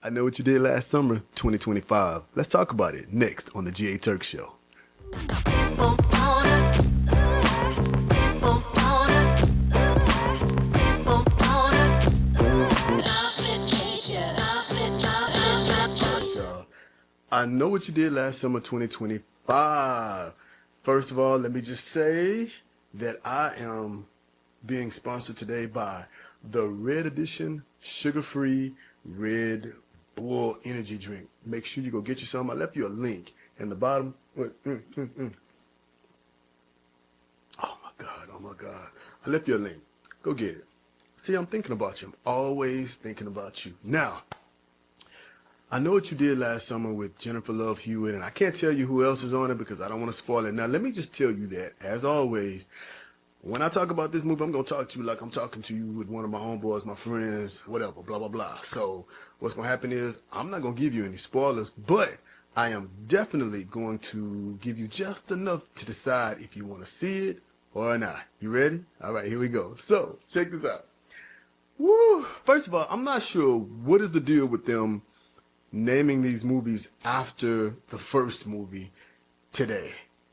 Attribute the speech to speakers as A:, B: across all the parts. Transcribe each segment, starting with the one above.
A: I know what you did last summer, 2025. Let's talk about it next on the G.A.Turks show. I know what you did last summer, 2025. First of all, let me just say that I am being sponsored today by the Red Edition sugar-free Red Bull energy drink. Make sure you go get you some. I left you a link in the bottom. Oh my God. I left you a link. Go get it. See, I'm thinking about you. I'm always thinking about you. Now, I know what you did last summer with Jennifer Love Hewitt, and I can't tell you who else is on it because I don't want to spoil it. Now, let me just tell you that, as always, when I talk about this movie, I'm going to talk to you like I'm talking to you with one of my homeboys, my friends, whatever, blah, blah, blah. So what's going to happen is I'm not going to give you any spoilers, but I am definitely going to give you just enough to decide if you want to see it or not. You ready? All right, here we go. So check this out. Woo! First of all, I'm not sure what is the deal with them naming these movies after the first movie today,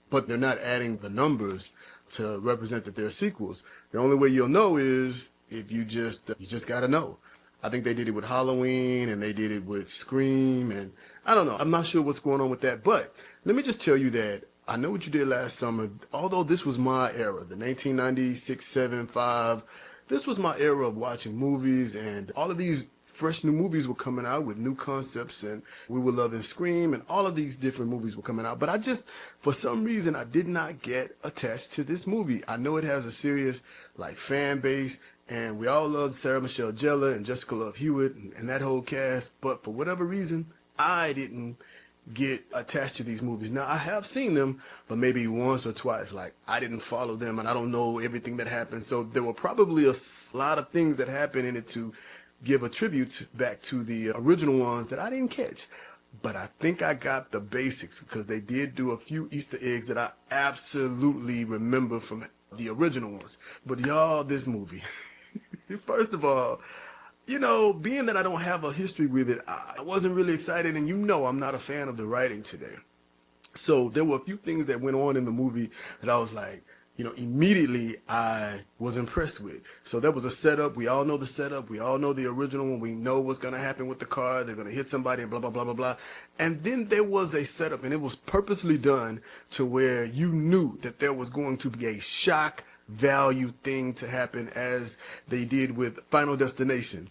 A: but they're not adding the numbers to represent that they're sequels. The only way you'll know is if you just gotta know. I think they did it with Halloween and they did it with Scream, and I don't know. I'm not sure what's going on with that, but let me just tell you that I know what you did last summer. Although this was my era, the 1996, 7, 5, this was my era of watching movies, and all of these fresh new movies were coming out with new concepts, and we were loving Scream, and all of these different movies were coming out. But I just, for some reason, I did not get attached to this movie. I know it has a serious fan base, and we all loved Sarah Michelle Gellar and Jessica Love Hewitt and that whole cast. But for whatever reason, I didn't get attached to these movies. Now, I have seen them, but maybe once or twice. I didn't follow them, and I don't know everything that happened. So there were probably a lot of things that happened in it to give a tribute back to the original ones that I didn't catch. But I think I got the basics because they did do a few Easter eggs that I absolutely remember from the original ones. But y'all, this movie, first of all, being that I don't have a history with it, I wasn't really excited, and I'm not a fan of the writing today. So there were a few things that went on in the movie that I was like, immediately I was impressed with. So that was a setup. We all know the setup. We all know the original one. We know what's going to happen with the car. They're going to hit somebody and blah, blah, blah, blah, blah. And then there was a setup, and it was purposely done to where you knew that there was going to be a shock value thing to happen, as they did with Final Destination.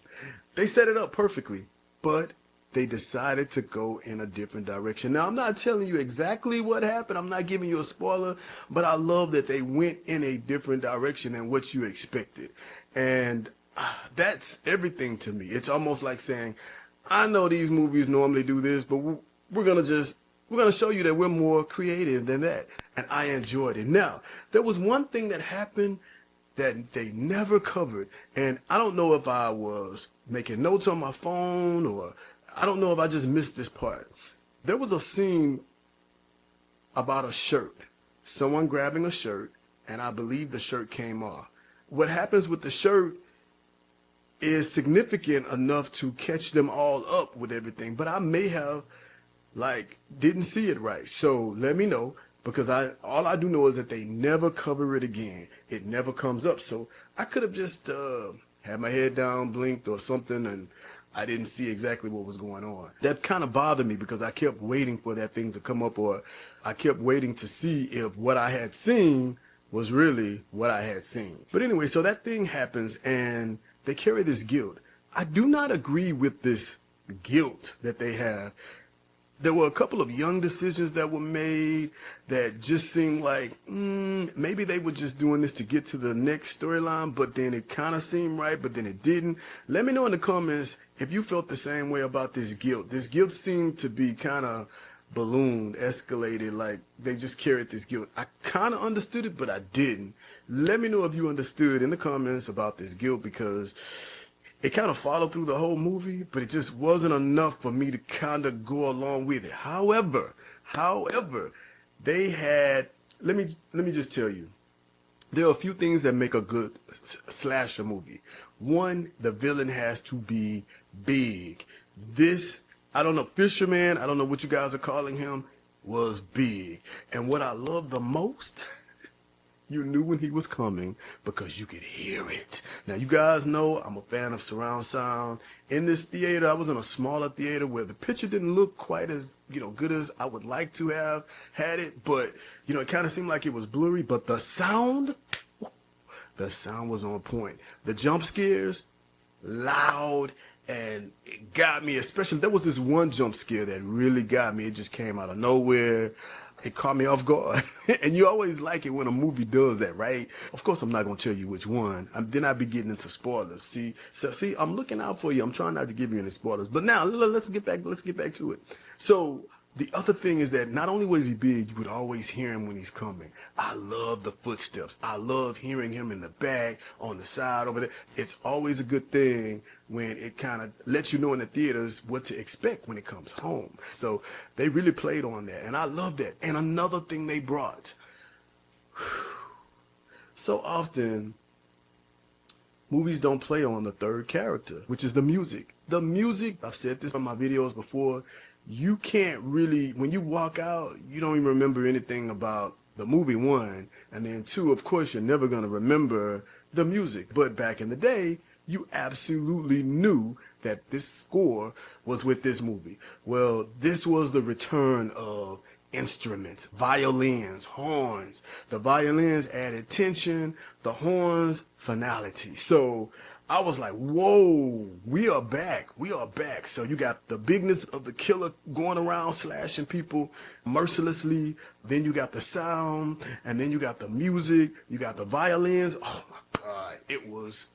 A: They set it up perfectly, but they decided to go in a different direction. Now, I'm not telling you exactly what happened. I'm not giving you a spoiler, but I love that they went in a different direction than what you expected. And that's everything to me. It's almost like saying, I know these movies normally do this, but we're going to show you that we're more creative than that. And I enjoyed it. Now, there was one thing that happened that they never covered. And I don't know if I was making notes on my phone, or I don't know if I just missed this part. There was a scene about a shirt, someone grabbing a shirt, and I believe the shirt came off. What happens with the shirt is significant enough to catch them all up with everything, but I may have didn't see it right. So let me know, because all I do know is that they never cover it again. It never comes up. So I could have just had my head down, blinked or something, and I didn't see exactly what was going on. That kind of bothered me because I kept waiting for that thing to come up, or I kept waiting to see if what I had seen was really what I had seen. But anyway, so that thing happens and they carry this guilt. I do not agree with this guilt that they have. There were a couple of young decisions that were made that just seemed like maybe they were just doing this to get to the next storyline, but then it kind of seemed right, but then it didn't. Let me know in the comments if you felt the same way about this guilt. This guilt seemed to be kind of ballooned, escalated, like they just carried this guilt. I kind of understood it, but I didn't. Let me know if you understood in the comments about this guilt, because it kind of followed through the whole movie, but it just wasn't enough for me to kind of go along with it. However, they had, let me just tell you, there are a few things that make a good slasher movie. One, the villain has to be big, This, I don't know, Fisherman, I don't know what you guys are calling him, was big. And what I love the most, you knew when he was coming because you could hear it. Now, you guys know I'm a fan of surround sound. In this theater, I was in a smaller theater where the picture didn't look quite as, good as I would like to have had it. But, it kind of seemed like it was blurry. But the sound was on point. The jump scares, loud, and it got me. Especially, there was this one jump scare that really got me. It just came out of nowhere. It caught me off guard. And you always like it when a movie does that, right? Of course, I'm not going to tell you which one. Then I'd be getting into spoilers. See, I'm looking out for you. I'm trying not to give you any spoilers. But now, let's get back to it. So, the other thing is that not only was he big, you would always hear him when he's coming. I love the footsteps. I love hearing him in the back, on the side, over there. It's always a good thing when it kind of lets you know in the theaters what to expect when it comes home. So they really played on that, and I love that. And another thing they brought, so often movies don't play on the third character, which is the music. The music, I've said this on my videos before, you can't really, when you walk out, you don't even remember anything about the movie, one. And then two, of course, you're never going to remember the music. But back in the day, you absolutely knew that this score was with this movie. Well, this was the return of instruments, violins, horns. The violins added tension, the horns, finality. So I was like, whoa, we are back. So you got the bigness of the killer going around slashing people mercilessly. Then you got the sound, and then you got the music, you got the violins. Oh my God, it was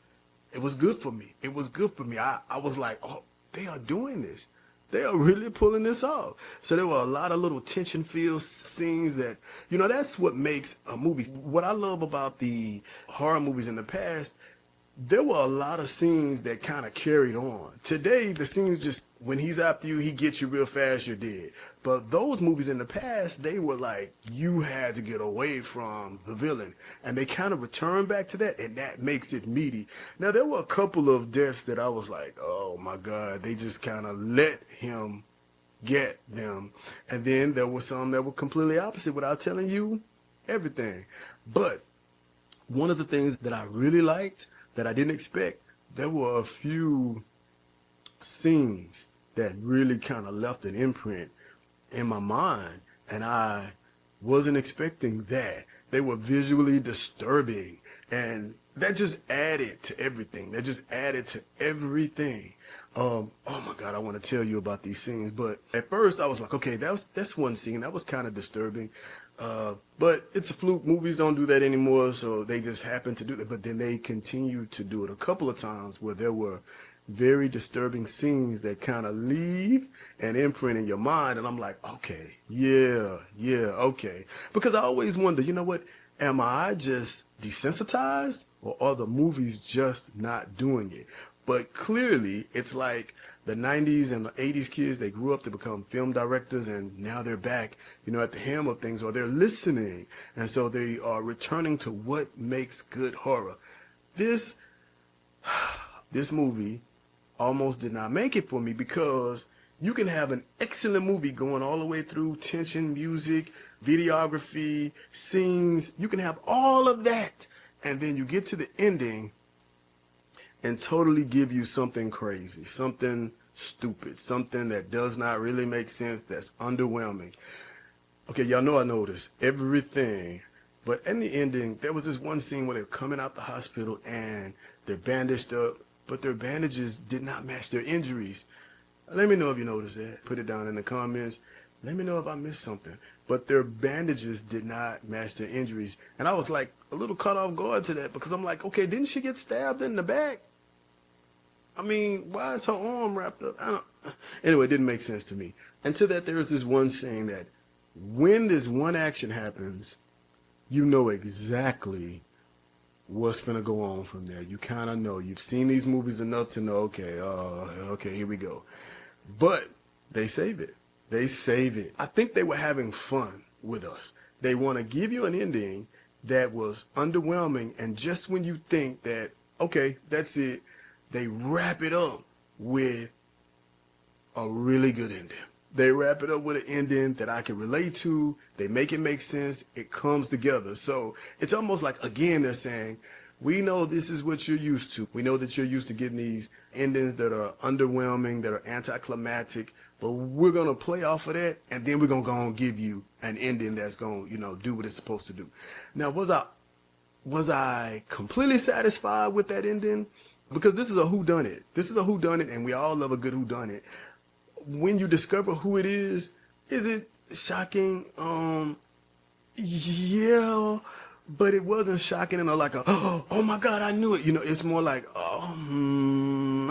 A: good for me. It was good for me. I was like, oh, they are doing this. They are really pulling this off. So there were a lot of little tension-filled scenes that, that's what makes a movie. What I love about the horror movies in the past, there were a lot of scenes that kind of carried on. Today, the scenes just, when he's after you, he gets you real fast, you're dead. But those movies in the past, they were like, you had to get away from the villain. And they kind of return back to that, and that makes it meaty. Now, there were a couple of deaths that I was like, oh my God, they just kind of let him get them. And then there were some that were completely opposite without telling you everything. But one of the things that I really liked, that I didn't expect, there were a few scenes that really kind of left an imprint in my mind, and I wasn't expecting that. They were visually disturbing, and that just added to everything. Oh my God, I want to tell you about these scenes, but at first I was like, okay, that's one scene that was kind of disturbing. But it's a fluke. Movies don't do that anymore, so they just happen to do that. But then they continued to do it a couple of times where there were very disturbing scenes that kind of leave an imprint in your mind. And I'm like, okay, yeah, okay. Because I always wonder, what, am I just desensitized, or are the movies just not doing it? But clearly, it's like the 90s and the 80s kids, they grew up to become film directors, and now they're back, at the helm of things, or they're listening. And so they are returning to what makes good horror. This movie almost did not make it for me, because you can have an excellent movie going all the way through tension, music, videography, scenes. You can have all of that. And then you get to the ending and totally give you something crazy, something stupid, something that does not really make sense, that's underwhelming. Okay, y'all know I noticed everything, but in the ending, there was this one scene where they're coming out the hospital and they're bandaged up, but their bandages did not match their injuries. Let me know if you noticed that. Put it down in the comments. Let me know if I missed something. But their bandages did not match their injuries. And I was like a little caught off guard to that, because I'm like, okay, didn't she get stabbed in the back? I mean, why is her arm wrapped up? Anyway, it didn't make sense to me. And to that, there's this one saying that when this one action happens, you know exactly what's going to go on from there. You kind of know. You've seen these movies enough to know, okay, here we go. But they save it. I think they were having fun with us. They want to give you an ending that was underwhelming, and just when you think that, okay, that's it, they wrap it up with a really good ending. They wrap it up with an ending that I can relate to. They make it make sense. It comes together. So it's almost like, again, they're saying, we know this is what you're used to. We know that you're used to getting these endings that are underwhelming, that are anticlimactic, but we're going to play off of that, and then we're going to go and give you an ending that's going to, do what it's supposed to do. Now, was I completely satisfied with that ending? Because this is a whodunit. This is a whodunit, and we all love a good whodunit. When you discover who it is it shocking? Yeah, but it wasn't shocking in like oh my God, I knew it. It's more like, I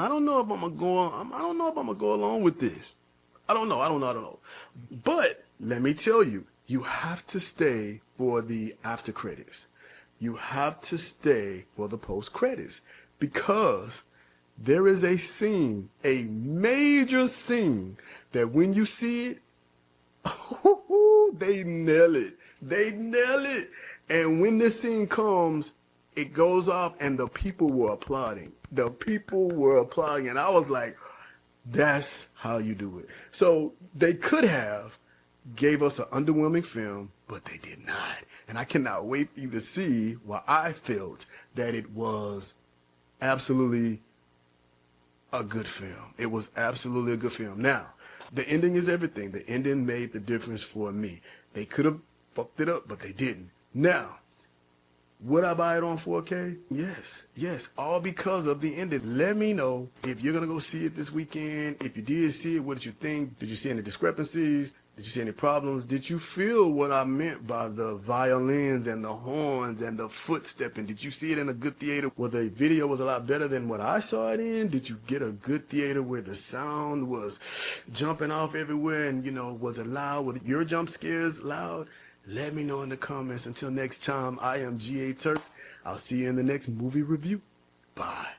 A: don't know if I'm gonna go along with this. I don't know. But let me tell you, you have to stay for the after credits. You have to stay for the post credits, because there is a scene, a major scene, that when you see it, they nail it. They nail it. And when this scene comes, it goes off, and the people were applauding. The people were applauding, and I was like, that's how you do it. So they could have gave us an underwhelming film, but they did not. And I cannot wait for you to see why I felt that it was absolutely a good film. It was absolutely a good film. Now, the ending is everything. The ending made the difference for me. They could have fucked it up, but they didn't. Now, would I buy it on 4K? Yes, all because of the ending. Let me know if you're going to go see it this weekend. If you did see it, what did you think? Did you see any discrepancies? Did you see any problems? Did you feel what I meant by the violins and the horns and the footstepping? Did you see it in a good theater where the video was a lot better than what I saw it in? Did you get a good theater where the sound was jumping off everywhere and, was it loud? Were your jump scares loud? Let me know in the comments. Until next time, I am G.A.Turks. I'll see you in the next movie review. Bye.